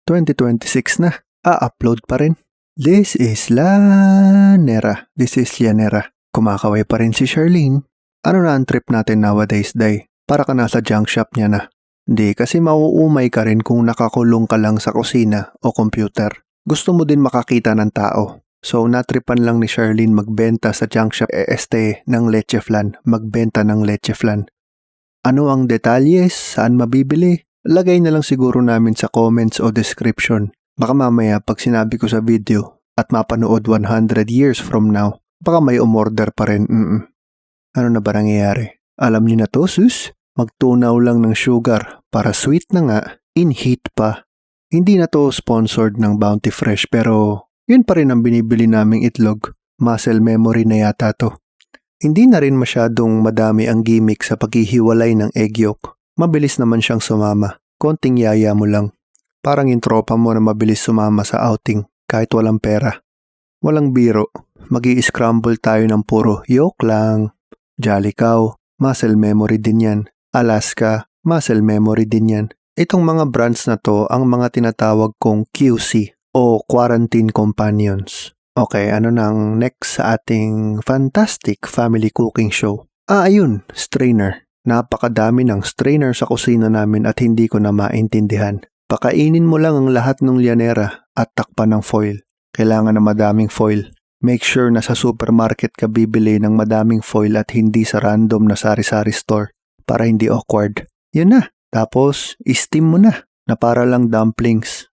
2026 na. A-upload pa rin. This is Llanera. This is Llanera. Kumakaway pa rin si Charlene. Ano na ang trip natin nowadays, day? Para ka nasa junk shop niya na. Di kasi mauumay ka rin kung nakakulong ka lang sa kusina o computer. Gusto mo din makakita ng tao. So natripan lang ni Charlene magbenta sa junk shop ng leche flan. Magbenta ng leche flan. Ano ang detalye? Saan mabibili? Lagay na lang siguro namin sa comments o description. Baka mamaya pag sinabi ko sa video at mapanood 100 years from now, baka may umorder pa rin. Ano na ba nangyayari? Alam niyo na to, sus? Magtunaw lang ng sugar para sweet na nga, in heat pa. Hindi na to sponsored ng Bounty Fresh pero yun pa rin ang binibili naming itlog. Muscle memory na yata to. Hindi na rin masyadong madami ang gimmick sa paghihiwalay ng egg yolk. Mabilis naman siyang sumama. Konting yaya mo lang. Parang yung tropa mo na mabilis sumama sa outing kahit walang pera. Walang biro. Magi-scramble tayo ng puro yolk lang. Jolly Cow, muscle memory din yan. Alaska, muscle memory din yan. Itong mga brands na to ang mga tinatawag kong QC o Quarantine Companions. Okay, ano nang next sa ating fantastic family cooking show? Ayun, strainer. Napakadami ng strainer sa kusina namin at hindi ko na maintindihan. Pakainin mo lang ang lahat ng Llanera at takpan ng foil. Kailangan na madaming foil. Make sure na sa supermarket ka bibili ng madaming foil at hindi sa random na sari-sari store para hindi awkward. Yun na. Tapos, steam mo na para lang dumplings.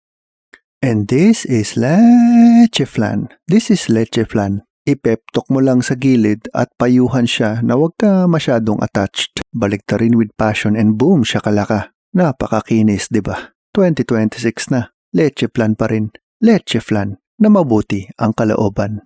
And this is leche flan. This is leche flan. Ipeptok mo lang sa gilid at payuhan siya na wag ka masyadong attached. Baliktarin with passion and boom, shakalaka. Napakakinis, diba? 2026 na. Leche flan pa rin. Leche flan na mabuti ang kalooban.